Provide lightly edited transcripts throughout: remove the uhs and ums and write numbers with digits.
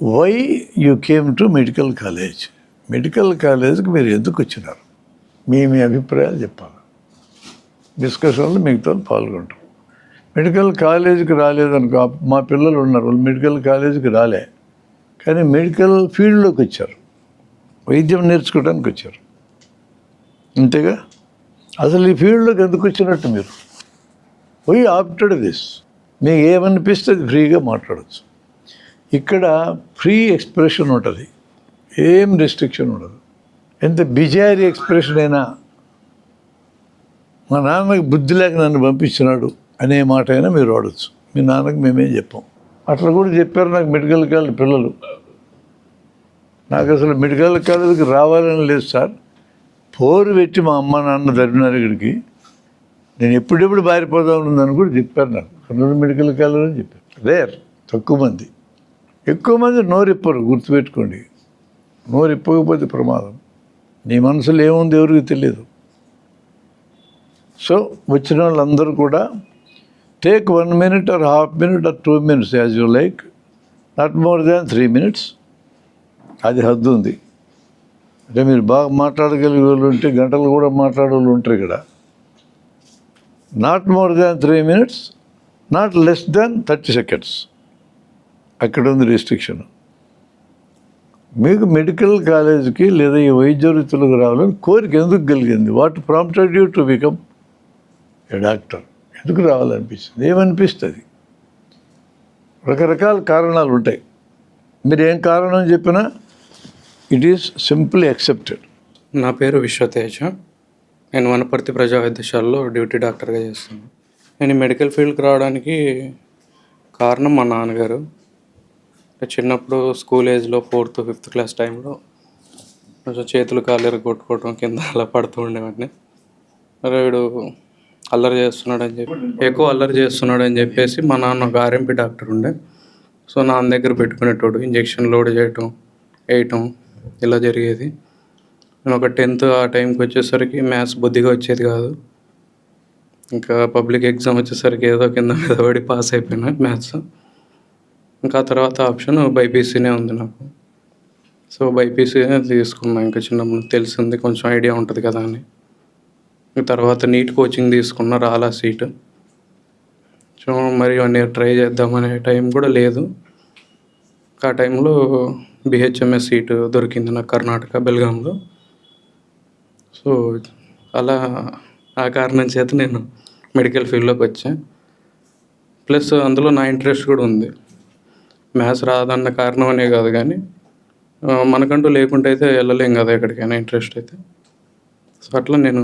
Why you came to medical college? Medical కాలేజ్కి మీరు ఎందుకు వచ్చినారు? మీ అభిప్రాయాలు చెప్పాలి. డిస్కషన్లో మిగతా పాల్గొంటాం. మెడికల్ కాలేజీకి రాలేదనుకో, మా పిల్లలు ఉన్నారు, వాళ్ళు మెడికల్ కాలేజీకి రాలే, కానీ మెడికల్ ఫీల్డ్లోకి వచ్చారు, వైద్యం నేర్చుకోవడానికి వచ్చారు, అంతేగా? అసలు ఈ ఫీల్డ్లోకి ఎందుకు వచ్చినట్టు మీరు? Why opted this? మీకు ఏమనిపిస్తే అది ఫ్రీగా మాట్లాడచ్చు. ఇక్కడ ఫ్రీ ఎక్స్ప్రెషన్ ఉంటుంది, ఏం రెస్ట్రిక్షన్ ఉండదు. ఎంత బిజారీ ఎక్స్ప్రెషన్ అయినా, మా నాన్నకి బుద్ధి లేక నన్ను పంపించినాడు అనే మాట అయినా మీరు వాడచ్చు. మీ నాన్నకి మేమేం చెప్పాం. అట్లా కూడా చెప్పారు నాకు మెడికల్ కాలేజ్ పిల్లలు. నాకు అసలు మెడికల్ కాలేజీకి రావాలని లేదు సార్, పోరు పెట్టి మా అమ్మ నాన్న జరిగినారు ఇక్కడికి, నేను ఎప్పుడెప్పుడు బారిపోదా ఉన్నదని కూడా చెప్పారు నాకు. కర్నూలు మెడికల్ కాలేజ్ అని చెప్పారు. రేర్, తక్కువ మంది. ఎక్కువ మంది నోరిప్పరు, గుర్తుపెట్టుకోండి. నోరిప్పకపోతే ప్రమాదం. నీ మనసులో ఏముంది ఎవరికి తెలియదు. సో వచ్చిన వాళ్ళందరూ కూడా take 1 minute or ½ minute or 2 minutes as you like, not more than 3 minutes. అది హద్దు ఉంది. అంటే మీరు బాగా మాట్లాడగలిగే వాళ్ళు ఉంటే గంటలు కూడా మాట్లాడే వాళ్ళు ఉంటారు ఇక్కడ. Not more than 3 minutes, not less than 30 seconds. అక్కడ ఉంది రెస్ట్రిక్షన్. మీకు మెడికల్ కాలేజీకి లేదా ఈ వైద్య వృత్తులకు రావాలని కోరిక ఎందుకు కలిగింది? What prompted you to become a doctor? ఎందుకు రావాలనిపిస్తుంది? ఏమనిపిస్తుంది? రకరకాల కారణాలు ఉంటాయి. మీరు ఏం కారణం చెప్పినా ఇట్ ఈస్ సింపుల్లీ యాక్సెప్టెడ్. నా పేరు విశ్వతేజ. నేను వనపర్తి ప్రజా వైద్యశాలలో డ్యూటీ డాక్టర్గా చేస్తున్నాను. నేను మెడికల్ ఫీల్డ్కి రావడానికి కారణం మా నాన్నగారు. చిన్నప్పుడు స్కూల్ ఏజ్లో 4th, 5th క్లాస్ టైంలో కొంచెం చేతులు కాళ్ళు కొట్టుకోవటం, కింద అలా పడుతూ ఉండేవాడిని. మరి వీడు అల్లరి చేస్తున్నాడని చెప్పి, ఎక్కువ అల్లరి చేస్తున్నాడని చెప్పేసి మా నాన్న ఒక ఆర్ఎంపీ డాక్టర్ ఉండే. సో నాన్న దగ్గర పెట్టుకునేటోడు, ఇంజెక్షన్ లోడ్ చేయటం, వేయటం ఇలా జరిగేది. నేను ఒక 10th ఆ టైంకి వచ్చేసరికి మ్యాథ్స్ బుద్ధిగా వచ్చేది కాదు. ఇంకా పబ్లిక్ ఎగ్జామ్ వచ్చేసరికి ఏదో కింద మీద పడి పాస్ అయిపోయినా మ్యాథ్స్. ఇంకా తర్వాత ఆప్షన్ బైపీసీనే ఉంది నాకు. సో బైపీసీనే తీసుకున్నా. ఇంకా చిన్నప్పుడు తెలిసింది, కొంచెం ఐడియా ఉంటుంది కదా అని. తర్వాత నీట్ కోచింగ్ తీసుకున్నా, రాలా సీటు. సో మరి 1 year ట్రై చేద్దామనే టైం కూడా లేదు. ఆ టైంలో బిహెచ్ఎంఎస్ సీటు దొరికింది నాకు కర్ణాటక, బెల్గాంలో. సో అలా ఆ కారణం చేత నేను మెడికల్ ఫీల్డ్లోకి వచ్చాను. ప్లస్ అందులో నా ఇంట్రెస్ట్ కూడా ఉంది. మ్యాథ్స్ రాదన్న కారణం అనే కాదు, కానీ మనకంటూ లేకుంటే అయితే వెళ్ళలేం కదా ఎక్కడికైనా, ఇంట్రెస్ట్ అయితే. సో అట్లా నేను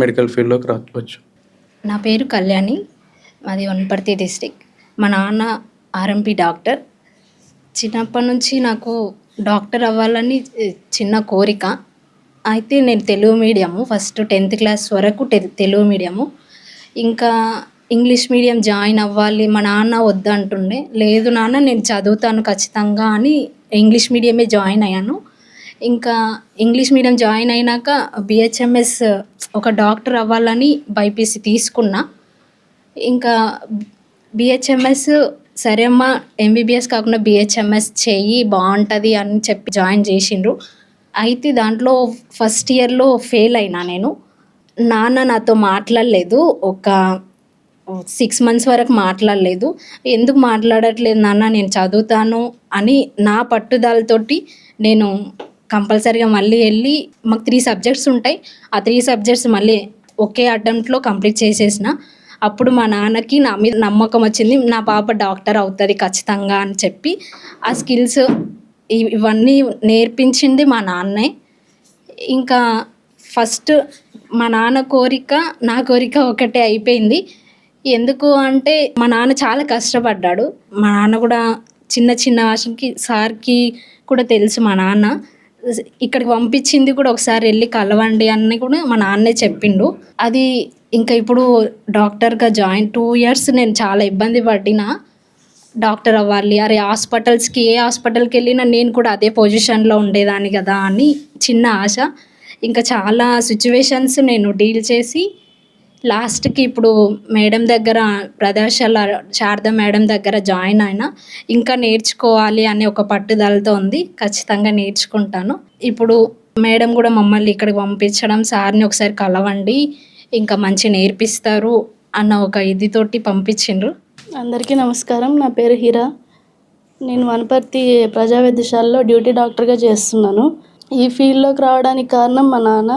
మెడికల్ ఫీల్డ్లోకి రావచ్చు. నా పేరు కళ్యాణి, మాది వనపర్తి డిస్టిక్. మా నాన్న ఆర్ఎంపీ డాక్టర్. చిన్నప్పటి నుంచి నాకు డాక్టర్ అవ్వాలని చిన్న కోరిక. అయితే నేను Telugu medium, first 10th class వరకు తెలుగు మీడియము. ఇంకా ఇంగ్లీష్ మీడియం జాయిన్ అవ్వాలి, మా నాన్న వద్దంటుండే. లేదు నాన్న నేను చదువుతాను ఖచ్చితంగా అని ఇంగ్లీష్ మీడియమే జాయిన్ అయ్యాను. ఇంకా ఇంగ్లీష్ మీడియం జాయిన్ అయినాక బిహెచ్ఎంఎస్ ఒక డాక్టర్ అవ్వాలని బైపీసీ తీసుకున్నా. ఇంకా బిహెచ్ఎంఎస్ సరే అమ్మా, ఎంబీబీఎస్ కాకుండా బిహెచ్ఎంఎస్ చెయ్యి బాగుంటుంది అని చెప్పి జాయిన్ చేసిండ్రు. అయితే దాంట్లో ఫస్ట్ ఇయర్లో ఫెయిల్ అయినా నేను. నాన్న నాతో మాట్లాడలేదు, ఒక 6 months వరకు మాట్లాడలేదు. ఎందుకు మాట్లాడట్లేదు నాన్న, నేను చదువుతాను అని నా పట్టుదలతోటి నేను కంపల్సరీగా మళ్ళీ వెళ్ళి, మాకు 3 subjects ఉంటాయి, ఆ 3 subjects మళ్ళీ ఒకే అటెంప్ట్లో కంప్లీట్ చేసేసిన. అప్పుడు మా నాన్నకి నా మీద నమ్మకం వచ్చింది, నా పాప డాక్టర్ అవుతుంది ఖచ్చితంగా అని చెప్పి. ఆ స్కిల్స్ ఇవన్నీ నేర్పించింది మా నాన్నే. ఇంకా ఫస్ట్ మా నాన్న కోరిక నా కోరిక ఒకటే అయిపోయింది. ఎందుకు అంటే మా నాన్న చాలా కష్టపడ్డాడు. మా నాన్న కూడా చిన్న చిన్న ఆశకి సార్కి కూడా తెలుసు. మా నాన్న ఇక్కడికి పంపించింది కూడా ఒకసారి వెళ్ళి కలవండి అని కూడా మా నాన్నే చెప్పిండు. అది ఇంకా ఇప్పుడు డాక్టర్గా జాయిన్ 2 years నేను చాలా ఇబ్బంది పడినా, డాక్టర్ అవ్వాలి, అరే హాస్పిటల్స్కి ఏ హాస్పిటల్కి వెళ్ళినా నేను కూడా అదే పొజిషన్లో ఉండేదాన్ని కదా అని చిన్న ఆశ. ఇంకా చాలా సిచ్యువేషన్స్ నేను డీల్ చేసి లాస్ట్కి ఇప్పుడు మేడం దగ్గర ప్రదర్శనల శారద మేడం దగ్గర జాయిన్ అయినా ఇంకా నేర్చుకోవాలి అనే ఒక పట్టుదలతో ఉంది. ఖచ్చితంగా నేర్చుకుంటాను. ఇప్పుడు మేడం కూడా మమ్మల్ని ఇక్కడికి పంపించడం, సార్ని ఒకసారి కలవండి ఇంకా మంచి నేర్పిస్తారు అన్న ఒక ఇదితోటి పంపించిండ్రు. అందరికీ నమస్కారం. నా పేరు హీరా. నేను వనపర్తి ప్రజా వైద్యశాలలో డ్యూటీ డాక్టర్గా చేస్తున్నాను. ఈ ఫీల్డ్లోకి రావడానికి కారణం మా నాన్న,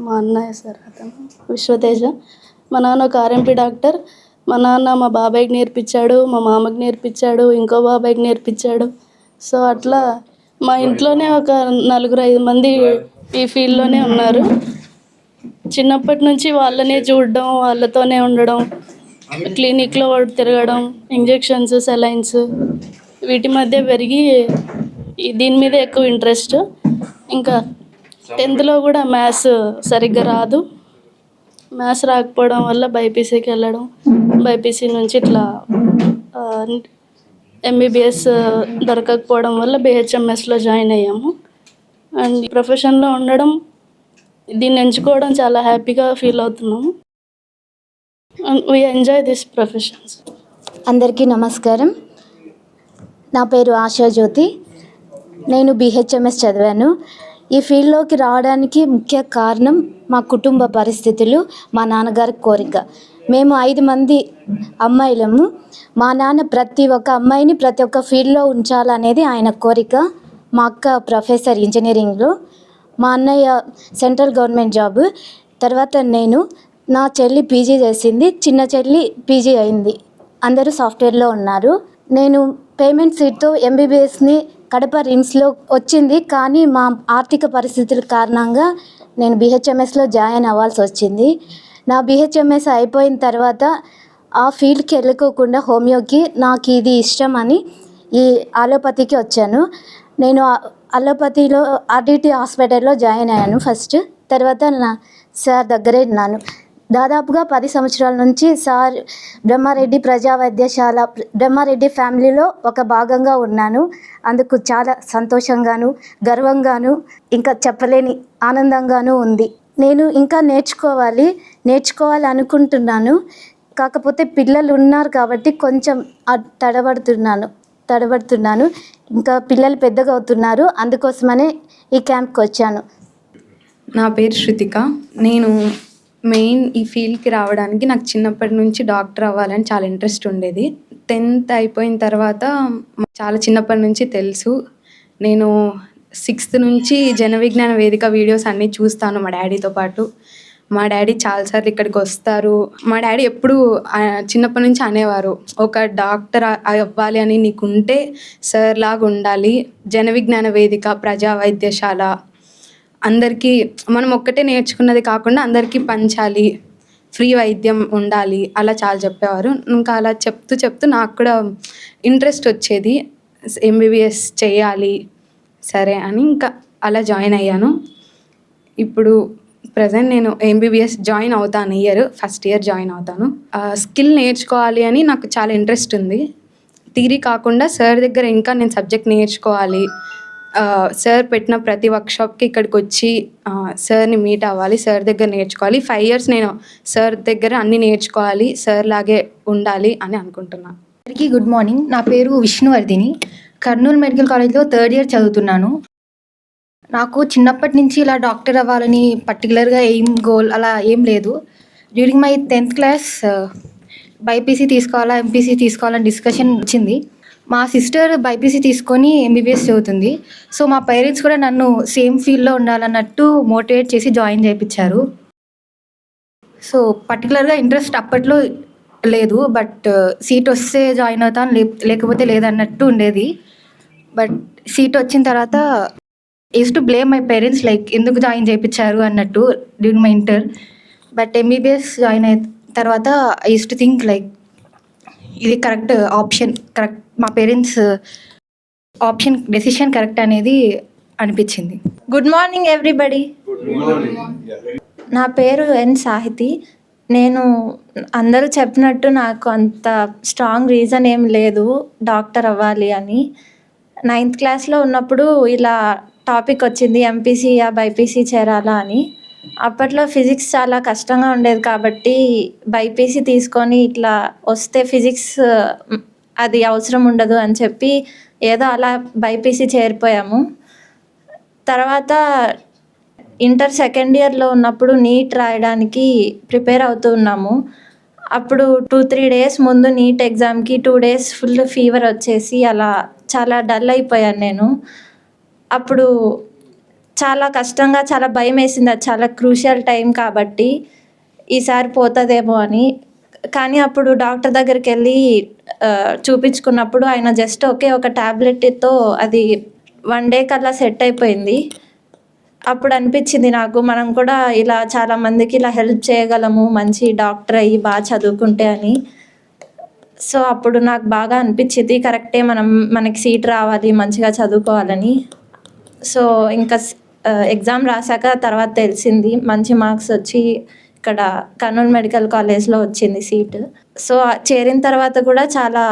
మా అన్నయ్య సార్ అతను విశ్వతేజ. మా నాన్న ఒక ఆర్ఎంపీ డాక్టర్. మా నాన్న మా బాబాయ్కి నేర్పించాడు, మా మామకి నేర్పించాడు, ఇంకో బాబాయ్కి నేర్పించాడు. సో అట్లా మా ఇంట్లోనే ఒక 4-5 మంది ఈ ఫీల్డ్లోనే ఉన్నారు. చిన్నప్పటి నుంచి వాళ్ళనే చూడడం, వాళ్ళతోనే ఉండడం, క్లినిక్లో తిరగడం, ఇంజెక్షన్స్, సెలైన్స్ వీటి మధ్య పెరిగి దీని మీద ఎక్కువ ఇంట్రెస్ట్. ఇంకా 10th కూడా మ్యాథ్స్ సరిగ్గా రాదు. మ్యాథ్స్ రాకపోవడం వల్ల బైపీసీకి వెళ్ళడం, బైపీసీ నుంచి ఇట్లా ఎంబీబీఎస్ దొరకకపోవడం వల్ల బిహెచ్ఎంఎస్లో జాయిన్ అయ్యాము. అండ్ ప్రొఫెషన్లో ఉండడం, దీన్ని ఎంచుకోవడం చాలా హ్యాపీగా ఫీల్ అవుతున్నాము. We enjoy this professions. అందరికీ నమస్కారం. నా పేరు ఆశాజ్యోతి. నేను బిహెచ్ఎంఎస్ చదివాను. ఈ ఫీల్డ్లోకి రావడానికి ముఖ్య కారణం మా కుటుంబ పరిస్థితులు, మా నాన్నగారి కోరిక. మేము 5 మంది అమ్మాయిలము. మా నాన్న ప్రతి ఒక్క అమ్మాయిని ప్రతి ఒక్క ఫీల్డ్లో ఉంచాలనేది ఆయన కోరిక. మా అక్క ప్రొఫెసర్ ఇంజనీరింగ్లో, మా అన్నయ్య సెంట్రల్ గవర్నమెంట్ జాబ్. తర్వాత నేను, నా చెల్లి పీజీ చేసింది, చిన్న చెల్లి పీజీ అయింది. అందరూ సాఫ్ట్వేర్లో ఉన్నారు. నేను పేమెంట్ సీట్తో ఎంబీబీఎస్ని కడప రిమ్స్లో వచ్చింది. కానీ మా ఆర్థిక పరిస్థితుల కారణంగా నేను బిహెచ్ఎంఎస్లో జాయిన్ అవ్వాల్సి వచ్చింది. నా బిహెచ్ఎంఎస్ అయిపోయిన తర్వాత ఆ ఫీల్డ్కి వెళ్ళకోకుండా హోమియోకి నాకు ఇది ఇష్టం అని ఈ అలోపతికి వచ్చాను. నేను అలోపతిలో ఆర్డిటి హాస్పిటల్లో జాయిన్ అయ్యాను ఫస్ట్. తర్వాత నా సార్ దగ్గరే ఉన్నాను. దాదాపుగా 10 సంవత్సరాల నుంచి సార్ బ్రహ్మారెడ్డి ప్రజా వైద్యశాల, బ్రహ్మారెడ్డి ఫ్యామిలీలో ఒక భాగంగా ఉన్నాను. అందుకు చాలా సంతోషంగాను, గర్వంగాను, ఇంకా చెప్పలేని ఆనందంగాను ఉంది. నేను ఇంకా నేర్చుకోవాలి అనుకుంటున్నాను. కాకపోతే పిల్లలు ఉన్నారు కాబట్టి కొంచెం తడబడుతున్నాను. ఇంకా పిల్లలు పెద్దగా అవుతున్నారు, అందుకోసమనే ఈ క్యాంప్కి వచ్చాను. నా పేరు శృతిక. నేను మెయిన్ ఈ ఫీల్డ్కి రావడానికి నాకు చిన్నప్పటి నుంచి డాక్టర్ అవ్వాలని చాలా ఇంట్రెస్ట్ ఉండేది. 10th అయిపోయిన తర్వాత చాలా చిన్నప్పటి నుంచి తెలుసు. నేను 6th నుంచి జన విజ్ఞాన వేదిక వీడియోస్ అన్నీ చూస్తాను మా డాడీతో పాటు. మా డాడీ చాలాసార్లు ఇక్కడికి వస్తారు. మా డాడీ ఎప్పుడు చిన్నప్పటి నుంచి అనేవారు, ఒక డాక్టర్ అవ్వాలి అని నీకుంటే సార్ లాగా ఉండాలి, జన విజ్ఞాన వేదిక ప్రజా వైద్యశాల అందరికీ మనం ఒక్కటే నేర్చుకున్నది కాకుండా అందరికీ పంచాలి, ఫ్రీ వైద్యం ఉండాలి, అలా చాలా చెప్పేవారు. ఇంకా అలా చెప్తూ నాకు కూడా ఇంట్రెస్ట్ వచ్చేది, ఎంబీబీఎస్ చేయాలి సరే అని ఇంకా అలా జాయిన్ అయ్యాను. ఇప్పుడు ప్రజెంట్ నేను ఎంబీబీఎస్ జాయిన్ అవుతాను, ఫస్ట్ ఇయర్ జాయిన్ అవుతాను. స్కిల్ నేర్చుకోవాలి అని నాకు చాలా ఇంట్రెస్ట్ ఉంది. థియరీ కాకుండా సార్ దగ్గర ఇంకా నేను సబ్జెక్ట్ నేర్చుకోవాలి, సార్ పెట్టిన ప్రతి వర్క్షాప్కి ఇక్కడికి వచ్చి సార్ని మీట్ అవ్వాలి, సార్ దగ్గర నేర్చుకోవాలి. 5 years నేను సార్ దగ్గర అన్నీ నేర్చుకోవాలి, సార్ లాగే ఉండాలి అని అనుకుంటున్నాను. అందరికీ గుడ్ మార్నింగ్. నా పేరు విష్ణువర్ధిని. కర్నూలు మెడికల్ కాలేజ్లో 3rd year చదువుతున్నాను. నాకు చిన్నప్పటి నుంచి ఇలా డాక్టర్ అవ్వాలని పర్టికులర్గా గోల్ అలా ఏం లేదు. During my 10th class BiPC తీసుకోవాలా ఎంపీసీ తీసుకోవాలని డిస్కషన్ వచ్చింది. మా సిస్టర్ బైపీసీ తీసుకొని ఎంబీబీఎస్ చదువుతుంది. సో మా పేరెంట్స్ కూడా నన్ను సేమ్ ఫీల్డ్లో ఉండాలన్నట్టు మోటివేట్ చేసి జాయిన్ చేయించారు. సో పర్టికులర్గా ఇంట్రెస్ట్ అప్పట్లో లేదు, బట్ సీట్ వస్తే జాయిన్ అవుతాను, లేకపోతే లేదన్నట్టు ఉండేది. బట్ సీట్ వచ్చిన తర్వాత use to blame my parents, like ఎందుకు జాయిన్ చేయించారు అన్నట్టు during my inter. But MBBS join అయిన తర్వాత I use to think like ఇది కరెక్ట్ ఆప్షన్, కరెక్ట్ మా పేరెంట్స్ ఆప్షన్ డెసిషన్ కరెక్ట్ అనేది అనిపించింది. Good morning everybody. నా పేరు ఎన్ సాహితి. నేను అందరూ చెప్పినట్టు నాకు అంత స్ట్రాంగ్ రీజన్ ఏం లేదు డాక్టర్ అవ్వాలి అని. 9th classలో ఉన్నప్పుడు ఇలా టాపిక్ వచ్చింది ఎంపీసీ బైపీసీ చేరాలా అని. అప్పట్లో ఫిజిక్స్ చాలా కష్టంగా ఉండేది కాబట్టి బైపీసీ తీసుకొని ఇట్లా వస్తే ఫిజిక్స్ అది అవసరం ఉండదు అని చెప్పి ఏదో అలా బైపీసీ చేరిపోయాము. తర్వాత ఇంటర్ సెకండ్ ఇయర్లో ఉన్నప్పుడు నీట్ రాయడానికి ప్రిపేర్ అవుతూ ఉన్నాము. అప్పుడు 2-3 డేస్ ముందు నీట్ ఎగ్జామ్కి 2 డేస్ ఫుల్ ఫీవర్ వచ్చేసి అలా చాలా డల్ అయిపోయాను నేను. అప్పుడు చాలా కష్టంగా, చాలా భయం వేసింది. అది చాలా క్రూషియల్ టైం కాబట్టి ఈసారి పోతుందేమో అని. కానీ అప్పుడు డాక్టర్ దగ్గరికి వెళ్ళి చూపించుకున్నప్పుడు ఆయన జస్ట్ ఒక ట్యాబ్లెట్తో అది 1 డే కల్లా సెట్ అయిపోయింది. అప్పుడు అనిపించింది నాకు, మనం కూడా ఇలా చాలామందికి ఇలా హెల్ప్ చేయగలము మంచి డాక్టర్ అయ్యి బాగా చదువుకుంటే అని. సో అప్పుడు నాకు బాగా అనిపించింది, కరెక్టే, మనకి సీట్ రావాలి, మంచిగా చదువుకోవాలని. సో ఇంకా ఎగ్జామ్ రాశాక తర్వాత తెలిసింది, మంచి మార్క్స్ వచ్చి ఇక్కడ కర్నూలు మెడికల్ కాలేజ్లో వచ్చింది సీటు. సో చేరిన తర్వాత కూడా చాలా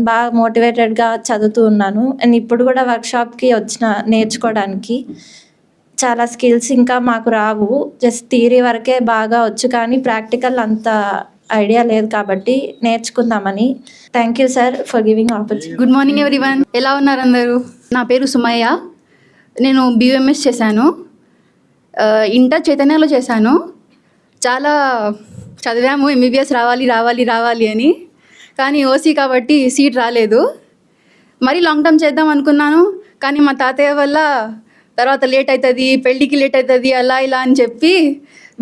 బాగా మోటివేటెడ్గా చదువుతూ ఉన్నాను. అండ్ ఇప్పుడు కూడా వర్క్షాప్కి నేర్చుకోవడానికి. చాలా స్కిల్స్ ఇంకా మాకు రావు, జస్ట్ థియరీ వరకే బాగా వచ్చు, కానీ ప్రాక్టికల్ అంత ఐడియా లేదు కాబట్టి నేర్చుకుందామని. Thank you sir for giving opportunity. Good morning everyone, ఎలా ఉన్నారు అందరూ? నా పేరు సుమయ్య, నేను BUMS చేశాను. ఇంటర్ చైతన్యలో చేశాను. చాలా చదివాము MBBS రావాలి అని, కానీ ఓసీ కాబట్టి సీట్ రాలేదు. మరీ లాంగ్ టర్మ్ చేద్దాం అనుకున్నాను, కానీ మా తాతయ్య వల్ల తర్వాత లేట్ అవుతుంది, పెళ్ళికి లేట్ అవుతుంది, అలా ఇలా అని చెప్పి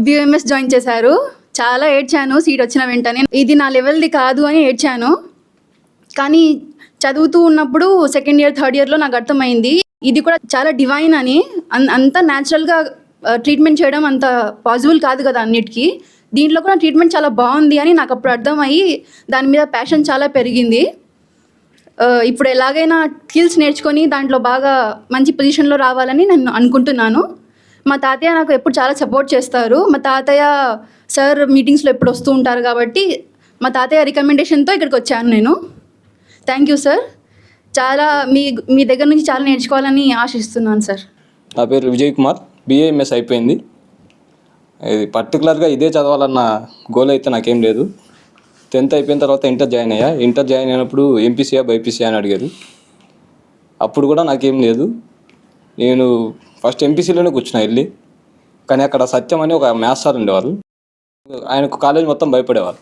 BUMS జాయిన్ చేశారు. చాలా ఏడ్చాను సీట్ వచ్చిన వెంటనే, ఇది నా లెవెల్ది కాదు అని ఏడ్చాను. కానీ చదువుతూ ఉన్నప్పుడు సెకండ్ ఇయర్ థర్డ్ ఇయర్లో నాకు అర్థమైంది ఇది కూడా చాలా డివైన్ అని. అంత న్యాచురల్గా ట్రీట్మెంట్ చేయడం అంత పాసిబుల్ కాదు కదా అన్నిటికీ, దీంట్లో కూడా ట్రీట్మెంట్ చాలా బాగుంది అని నాకు అప్పుడు అర్థమయ్యి దాని మీద ప్యాషన్ చాలా పెరిగింది. ఇప్పుడు ఎలాగైనా స్కిల్స్ నేర్చుకొని దాంట్లో బాగా మంచి పొజిషన్లో రావాలని నేను అనుకుంటున్నాను. మా తాతయ్య నాకు ఎప్పుడు చాలా సపోర్ట్ చేస్తారు. మా తాతయ్య సార్ మీటింగ్స్లో ఎప్పుడు వస్తూ ఉంటారు కాబట్టి మా తాతయ్య రికమెండేషన్తో ఇక్కడికి వచ్చాను నేను. Thank you sir. చాలా మీ దగ్గర నుంచి చాలా నేర్చుకోవాలని ఆశిస్తున్నాను సార్. నా పేరు విజయ్ కుమార్, BAMS అయిపోయింది. ఇది పర్టికులర్గా ఇదే చదవాలన్న గోల్ అయితే నాకేం లేదు. 10th అయిపోయిన తర్వాత ఇంటర్ జాయిన్ అయ్యా. ఇంటర్ జాయిన్ అయినప్పుడు ఎంపీసీయా బైపీసీయా అని అడిగారు. అప్పుడు కూడా నాకేం లేదు, నేను ఫస్ట్ ఎంపీసీలోనే కూర్చున్నా వెళ్ళి. కానీ అక్కడ సత్యం అని ఒక మ్యాథ్స్ సార్ ఉండేవారు, ఆయనకు కాలేజ్ మొత్తం భయపడేవారు.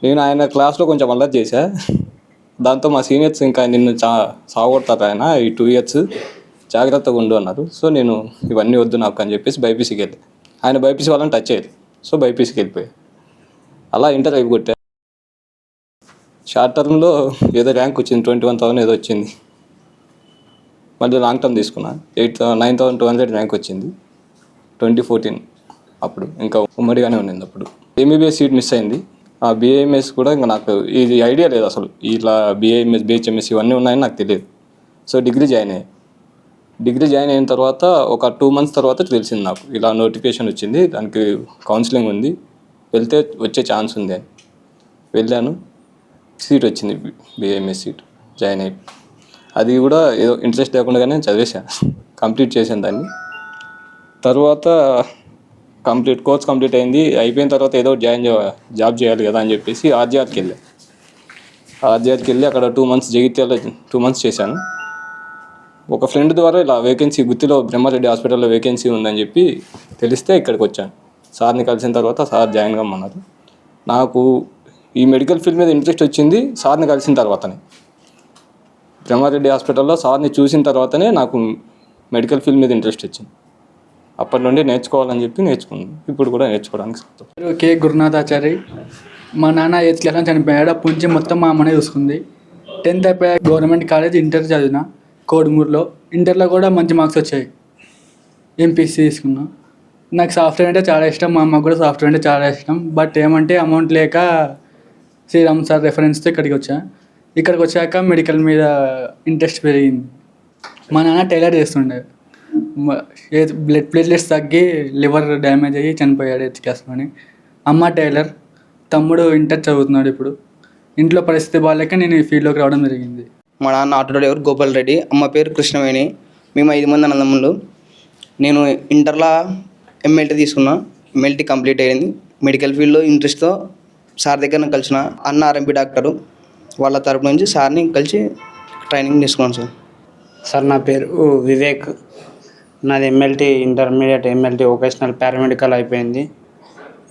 నేను ఆయన క్లాస్లో కొంచెం అల్లరి చేశా, దాంతో మా సీనియర్స్ ఇంకా నిన్ను సాగొడతారు ఆయన, ఈ 2 years జాగ్రత్తగా ఉండు అన్నారు. సో నేను ఇవన్నీ వద్దు నాకు అని చెప్పేసి బైపీసీకి వెళ్ళి, ఆయన బైపీసీ వాళ్ళని టచ్ అయ్యేది, సో బైపీసీకి వెళ్ళిపోయా. అలా ఇంటర్ అయిపోగొట్టా. షార్ట్ టర్మ్లో ఏదో ర్యాంక్ వచ్చింది, 21,000 ఏదో వచ్చింది. మళ్ళీ లాంగ్ టర్మ్ తీసుకున్నా, 9,200 ర్యాంక్ వచ్చింది 2014. అప్పుడు ఇంకా ఉమ్మడిగానే ఉండింది. అప్పుడు MBBS సీట్ మిస్ అయింది. ఆ BAMS కూడా ఇంకా నాకు ఇది ఐడియా లేదు అసలు, ఇలా BAMS BHMS ఇవన్నీ ఉన్నాయని నాకు తెలియదు. సో డిగ్రీ జాయిన్ అయ్యాను. డిగ్రీ జాయిన్ అయిన తర్వాత ఒక 2 months తర్వాత తెలిసింది నాకు, ఇలా నోటిఫికేషన్ వచ్చింది, దానికి కౌన్సిలింగ్ ఉంది, వెళ్తే వచ్చే ఛాన్స్ ఉంది అని వెళ్ళాను. సీట్ వచ్చింది, BAMS సీట్. జాయిన్ అయ్యి అది కూడా ఏదో ఇంట్రెస్ట్ లేకుండానే చదివేశాను, కంప్లీట్ చేశాను దాన్ని. తర్వాత కోర్స్ కంప్లీట్ అయింది. అయిపోయిన తర్వాత ఏదో జాబ్ చేయాలి కదా అని చెప్పేసి ఆర్జీఆర్కి వెళ్ళి అక్కడ 2 months జగిత్యాలలో 2 months చేశాను. ఒక ఫ్రెండ్ ద్వారా ఇలా వేకెన్సీ గుత్తిలో బ్రహ్మారెడ్డి హాస్పిటల్లో వేకెన్సీ ఉందని చెప్పి తెలిస్తే ఇక్కడికి వచ్చాను. సార్ని కలిసిన తర్వాత సార్ జాయిన్ కమ్మన్నారు. నాకు ఈ మెడికల్ ఫీల్డ్ మీద ఇంట్రెస్ట్ వచ్చింది సార్ని కలిసిన తర్వాతనే. బ్రహ్మారెడ్డి హాస్పిటల్లో సార్ని చూసిన తర్వాతనే నాకు మెడికల్ ఫీల్డ్ మీద ఇంట్రెస్ట్ వచ్చింది. అప్పటి నుండి నేర్చుకోవాలని చెప్పి నేర్చుకున్నాను. ఇప్పుడు కూడా నేర్చుకోవడానికి కే గురునాథాచారి. మా నాన్న 8th క్లాస్ చనిపోయాడు. అప్పటి నుంచి మొత్తం మా అమ్మనే చూసుకుంది. 10th అయిపోయాక గవర్నమెంట్ కాలేజ్ ఇంటర్ చదివిన కోడుమూరులో. ఇంటర్లో కూడా మంచి మార్క్స్ వచ్చాయి, ఎంపీసీ తీసుకున్నా. నాకు సాఫ్ట్వేర్ అంటే చాలా ఇష్టం, మా అమ్మకు కూడా సాఫ్ట్వేర్ అంటే చాలా ఇష్టం. బట్ ఏమంటే అమౌంట్ లేక శ్రీరామ్ సార్ రెఫరెన్స్తో ఇక్కడికి వచ్చాక మెడికల్ మీద ఇంట్రెస్ట్ పెరిగింది. మా నాన్న టైలర్ చేస్తుండే, బ్లడ్ ప్లేట్లెట్స్ తగ్గి లివర్ డ్యామేజ్ అయ్యి చనిపోయాడు 8th క్లాస్లోని. అమ్మ టైలర్, తమ్ముడు ఇంటర్ చదువుతున్నాడు ఇప్పుడు. ఇంట్లో పరిస్థితి బాగాలేక నేను ఈ ఫీల్డ్లోకి రావడం జరిగింది. మా నాన్న ఆటో డ్రైవర్ గోపాల్ రెడ్డి, అమ్మ పేరు కృష్ణవేణి. మేము 5 మంది అన్నదమ్ములు. నేను ఇంటర్లో ఎంఎల్టీ తీసుకున్నా. ఎంఎల్టీ కంప్లీట్ అయ్యింది. మెడికల్ ఫీల్డ్లో ఇంట్రెస్ట్తో సార్ దగ్గర కలిసిన అన్న ఆర్ఎంపీ డాక్టరు వాళ్ళ తరపు నుంచి సార్ని కలిసి ట్రైనింగ్ తీసుకున్నాను సార్. సార్ నా పేరు వివేక్. నాది MLT intermediate MLT vocational paramedical అయిపోయింది.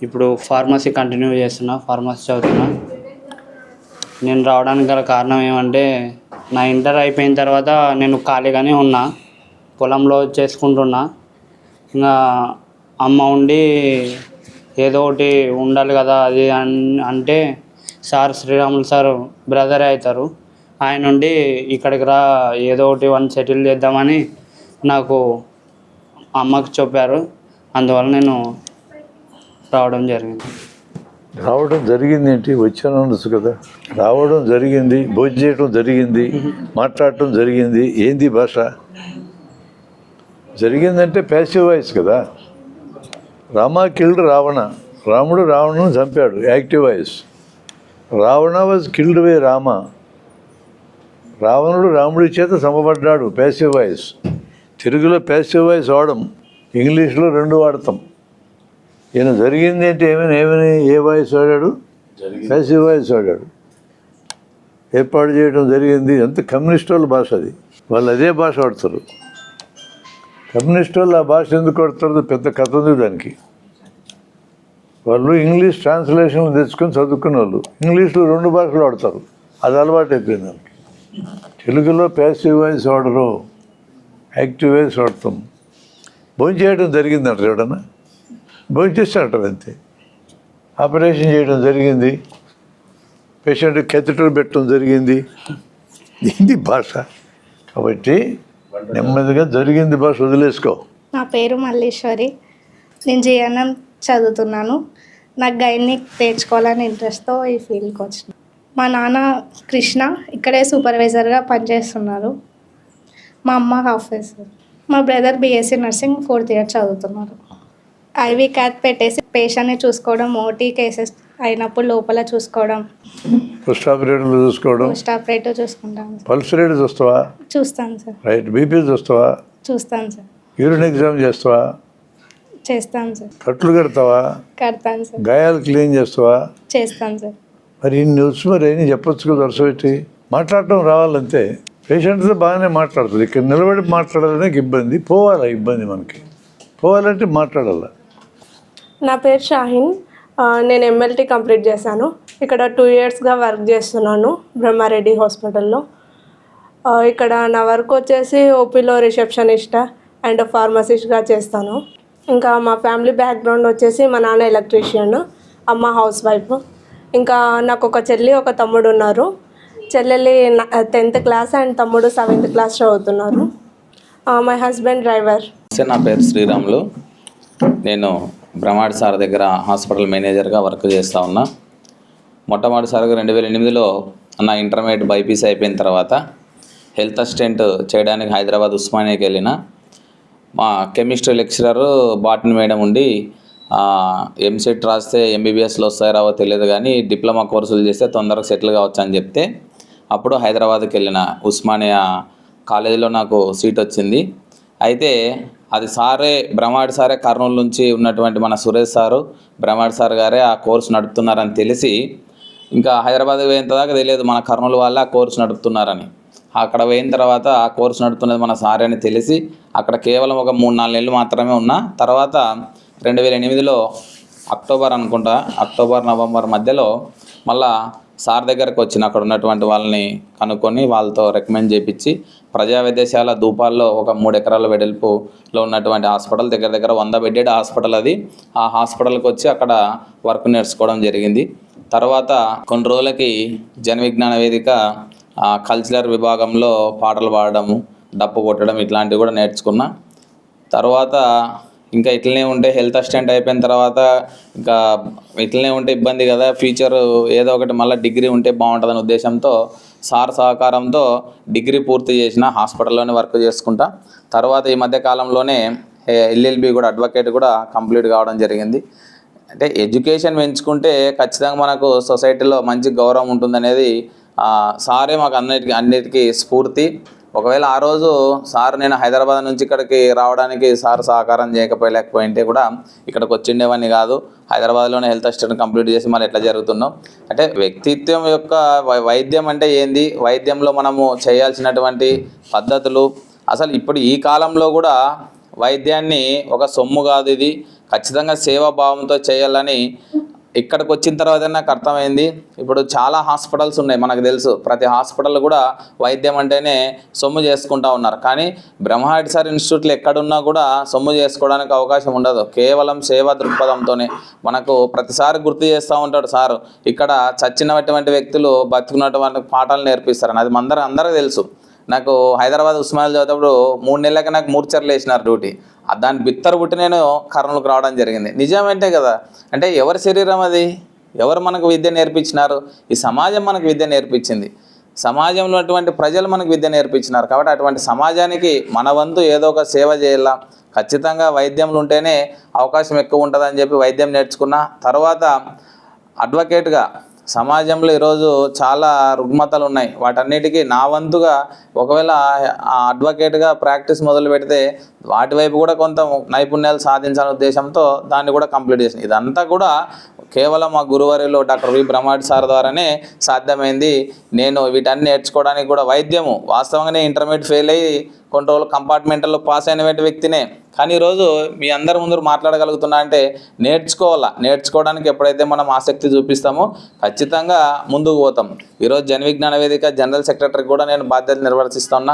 ఇప్పుడు ఫార్మసీ కంటిన్యూ చేస్తున్నా, ఫార్మసీ చదువుతున్నా. నేను రావడానికి గల కారణం ఏమంటే నా ఇంటర్ అయిపోయిన తర్వాత నేను ఖాళీగానే ఉన్నా, పొలంలో చేసుకుంటున్నా. ఇంకా అమ్మ ఉండి ఏదో ఒకటి ఉండాలి కదా అది అంటే సార్ శ్రీరాములు సార్ బ్రదరే అవుతారు. ఆయన నుండి ఇక్కడికి రా ఏదో ఒకటి వన్ సెటిల్ చేద్దామని నాకు అమ్మకు చెప్పారు. అందువల్ల నేను రావడం జరిగింది. రావడం జరిగింది ఏంటి? వచ్చాను అనొచ్చు కదా. రావడం జరిగింది, భోజనం చేయడం జరిగింది, మాట్లాడటం జరిగింది. ఏంది భాష? జరిగిందంటే ప్యాసివ్ వాయిస్ కదా. రామ కిల్డ్ రావణ, రాముడు రావణను చంపాడు, active voice. Ravana was killed by Rama, రావణుడు రాముడి చేత చంపబడ్డాడు, ప్యాసివ్ వాయిస్. తెలుగులో ప్యాసివ్ వాయిస్ వాడడం, ఇంగ్లీష్లో రెండు వాడతాం. ఈయన జరిగింది అంటే ఏమని ఏ వాయిస్ వాడాడు? ప్యాసివ్ వాయిస్ వాడాడు. ఏర్పాటు చేయడం జరిగింది. అంత కమ్యూనిస్ట్ వాళ్ళ భాష అది. వాళ్ళు అదే భాష వాడతారు. కమ్యూనిస్ట్ వాళ్ళు ఆ భాష ఎందుకు వాడతారు? పెద్ద కథ ఉంది దానికి. వాళ్ళు ఇంగ్లీష్ ట్రాన్స్లేషన్లు తెచ్చుకొని చదువుకునే వాళ్ళు ఇంగ్లీష్లో రెండు భాషలు వాడతారు. అది అలవాటు అయిపోయింది వాళ్ళకి. తెలుగులో ప్యాసివ్ వాయిస్ వాడరు, యాక్టివ్ వాయిస్ వాడతాం. భోజనం చేయడం జరిగిందంటారు ఎవడన్నా? భోజనం చేస్తారంటారు అంతే. ఆపరేషన్ చేయడం జరిగింది, పేషెంట్ కెథెటర్ పెట్టడం జరిగింది. ఏంది భాష? కాబట్టి నెమ్మదిగా జరిగింది భాష వదిలేసుకో. నా పేరు మల్లీశ్వరి. నేను జిఎన్ఎం చదువుతున్నాను. నాకు గైనిక్ నేర్చుకోవాలని ఇంట్రెస్ట్తో ఈ ఫీల్డ్కి వచ్చిన. మా నాన్న కృష్ణ ఇక్కడే సూపర్వైజర్గా పనిచేస్తున్నారు. మా అమ్మ ఆఫీసర్. మా brother BSc nursing 4th year చదువుతున్నారు. ఐవీ క్యాత్ పెట్టేసి పేషెంట్ని చూసుకోవడం, ఓటీ కేసెస్ అయినప్పుడు లోపల చూసుకోవడం, పోస్ట్ ఆపరేటర్లు చూసుకోవడం, పోస్ట్ ఆపరేటివ్ చూసుకుంటాం సార్. పల్స్ రేట్ చూస్తావా? చూస్తాను సార్. రైట్. బీపీ చూస్తావా? చూస్తాను సార్. యూరిన్ ఎగ్జామ్ చేస్తావా? చేస్తాను సార్. కట్లు కడతావా? కడతాను సార్. గాయాలు క్లీన్ చేస్తావా? చేస్తాను సార్. మరి ఇన్ని వచ్చి మరి ఏం చెప్పొచ్చు కదా. వరుస పెట్టి మాట్లాడటం రావాలంతే. పేషెంట్తో బాగానే మాట్లాడుతుంది. ఇక్కడ నిలబడి మాట్లాడాలనే ఇబ్బంది. పోవాలా ఇబ్బంది మనకి? పోవాలంటే మాట్లాడాలా. నా పేరు షాహిన్. నేను ఎంఎల్టీ కంప్లీట్ చేశాను. ఇక్కడ 2 yearsగా వర్క్ చేస్తున్నాను బ్రహ్మారెడ్డి హాస్పిటల్లో. ఇక్కడ నా వర్క్ వచ్చేసి ఓపీలో రిసెప్షనిస్ట్ అండ్ ఫార్మసిస్ట్గా చేస్తాను. ఇంకా మా ఫ్యామిలీ బ్యాక్గ్రౌండ్ వచ్చేసి మా నాన్న ఎలక్ట్రీషియన్, అమ్మ హౌస్ వైఫ్. ఇంకా నాకు ఒక చెల్లి ఒక తమ్ముడు ఉన్నారు. చెల్లెలి 10th class అండ్ తమ్ముడు 7th class చదువుతున్నారు. My husband driver. నా పేరు శ్రీరాములు. నేను బ్రహ్మాడి సార్ దగ్గర హాస్పిటల్ మేనేజర్గా వర్క్ చేస్తూ ఉన్నా. మొట్టమొదటిసారిగా 2008లో నా ఇంటర్మీడియట్ బైపీసీ అయిపోయిన తర్వాత హెల్త్ అసిస్టెంట్ చేయడానికి హైదరాబాద్ ఉస్మానియాకి వెళ్ళిన. మా కెమిస్ట్రీ లెక్చరర్ బాటనీ మేడం ఉండి ఎంసెట్ రాస్తే ఎంబీబీఎస్లో వస్తాయో రావో తెలియదు కానీ డిప్లొమా కోర్సులు చేస్తే తొందరగా సెటిల్ కావచ్చు అని చెప్తే అప్పుడు హైదరాబాద్కి వెళ్ళిన. ఉస్మానియా కాలేజీలో నాకు సీట్ వచ్చింది. అయితే అది సారే బ్రహ్మాడి సారే కర్నూలు నుంచి ఉన్నటువంటి మన సురేష్ సారు బ్రహ్మాడి సార్ గారే ఆ కోర్సు నడుపుతున్నారని తెలిసి ఇంకా హైదరాబాద్ పోయేంత దాకా తెలియదు మన కర్నూలు వాళ్ళే ఆ కోర్సు నడుపుతున్నారని. అక్కడ పోయిన తర్వాత ఆ కోర్సు నడుపుతున్నది మన సారే అని తెలిసి అక్కడ కేవలం ఒక 3-4 నెలలు మాత్రమే ఉన్నా. తర్వాత 2008లో అక్టోబర్ నవంబర్ మధ్యలో మళ్ళా సార్ దగ్గరకు వచ్చిన. అక్కడ ఉన్నటువంటి వాళ్ళని కనుక్కొని వాళ్ళతో రికమెండ్ చేయించి ప్రజా వైద్యశాల దూపాల్లో ఒక 3 ఎకరాల వెడల్పులో ఉన్నటువంటి హాస్పిటల్, దగ్గర 100 బెడ్డెడ్ హాస్పిటల్ అది. ఆ హాస్పిటల్కి వచ్చి అక్కడ వర్క్ నేర్చుకోవడం జరిగింది. తర్వాత కొన్ని రోజులకి జన విజ్ఞాన వేదిక కల్చరల్ విభాగంలో పాటలు పాడడము, డప్పు కొట్టడం ఇట్లాంటివి కూడా నేర్చుకున్నా. తర్వాత ఇంకా ఇట్లనే ఉంటే హెల్త్ అసిస్టెంట్ అయిపోయిన తర్వాత ఇంకా ఇట్లనే ఉంటే ఇబ్బంది కదా, ఫ్యూచర్ ఏదో ఒకటి మళ్ళీ డిగ్రీ ఉంటే బాగుంటుందనే ఉద్దేశంతో సార్ సహకారంతో డిగ్రీ పూర్తి చేసిన, హాస్పిటల్లోనే వర్క్ చేసుకుంటా. తర్వాత ఈ మధ్య కాలంలోనే ఎల్ఎల్బి కూడా అడ్వకేట్ కూడా కంప్లీట్ కావడం జరిగింది. అంటే ఎడ్యుకేషన్ పెంచుకుంటే ఖచ్చితంగా మనకు సొసైటీలో మంచి గౌరవం ఉంటుందనేది సారే మాకు అన్నిటికీ స్ఫూర్తి. ఒకవేళ ఆ రోజు సార్ నేను హైదరాబాద్ నుంచి ఇక్కడికి రావడానికి సార్ సహకారం చేయకపోలేకపోయింటే కూడా ఇక్కడికి వచ్చిండేవాడిని కాదు. హైదరాబాద్లోనే హెల్త్ అసిస్టెంట్ కంప్లీట్ చేసి మళ్ళీ ఎట్లా జరుగుతున్నాం అంటే వ్యక్తిత్వం యొక్క వైద్యం అంటే ఏంది, వైద్యంలో మనము చేయాల్సినటువంటి పద్ధతులు, అసలు ఇప్పుడు ఈ కాలంలో కూడా వైద్యాన్ని ఒక సొమ్ము కాదు, ఇది ఖచ్చితంగా సేవాభావంతో చేయాలని ఇక్కడికి వచ్చిన తర్వాత నాకు అర్థమైంది. ఇప్పుడు చాలా హాస్పిటల్స్ ఉన్నాయి, మనకు తెలుసు. ప్రతి హాస్పిటల్ కూడా వైద్యం అంటేనే సొమ్ము చేసుకుంటూ ఉన్నారు. కానీ బ్రహ్మారెడ్డి సార్ ఇన్స్టిట్యూట్లు ఎక్కడున్నా కూడా సొమ్ము చేసుకోవడానికి అవకాశం ఉండదు. కేవలం సేవా దృక్పథంతోనే మనకు ప్రతిసారి గుర్తు చేస్తూ ఉంటాడు సారు. ఇక్కడ చచ్చినటువంటి వ్యక్తులు బతుకున్నటువంటి పాఠాలు నేర్పిస్తారని అది అందరికీ తెలుసు. నాకు హైదరాబాద్ ఉస్మానియాలో చదివేటప్పుడు 3 నెలలకి నాకు మూర్చర్లు వేసినారు డ్యూటీ. దాన్ని బిత్తర పుట్టి నేను కర్నూలుకు రావడం జరిగింది. నిజమేంటే కదా, అంటే ఎవరి శరీరం అది, ఎవరు మనకు విద్య నేర్పించినారు? ఈ సమాజం మనకు విద్య నేర్పించింది, సమాజంలో అటువంటి ప్రజలు మనకు విద్య నేర్పించినారు. కాబట్టి అటువంటి సమాజానికి మన వంతు ఏదో ఒక సేవ చేయాల. ఖచ్చితంగా వైద్యంలో ఉంటేనే అవకాశం ఎక్కువ ఉంటుందని చెప్పి వైద్యం నేర్చుకున్న తర్వాత అడ్వకేట్గా సమాజంలో ఈరోజు చాలా రుగ్మతలు ఉన్నాయి. వాటన్నిటికీ నా వంతుగా ఒకవేళ ఆ అడ్వకేట్గా ప్రాక్టీస్ మొదలు పెడితే వాటి వైపు కూడా కొంత నైపుణ్యాలు సాధించాలనే ఉద్దేశంతో దాన్ని కూడా కంప్లీట్ చేసింది. ఇదంతా కూడా కేవలం మా గురువర్యులు డాక్టర్ వి బ్రహ్మారెడ్డి సార్ ద్వారానే సాధ్యమైంది. నేను వీటన్ని నేర్చుకోవడానికి కూడా వైద్యము వాస్తవంగానే ఇంటర్మీడియట్ ఫెయిల్ అయ్యి కొన్ని రోజులు కంపార్ట్మెంటల్లో పాస్ అయిన వ్యక్తినే. కానీ ఈరోజు మీ అందరి ముందు మాట్లాడగలుగుతున్నా అంటే నేర్చుకోవడానికి ఎప్పుడైతే మనం ఆసక్తి చూపిస్తామో ఖచ్చితంగా ముందుకు పోతాం. ఈరోజు జన విజ్ఞాన వేదిక జనరల్ సెక్రటరీ కూడా నేను బాధ్యతలు నిర్వర్తిస్తున్నా.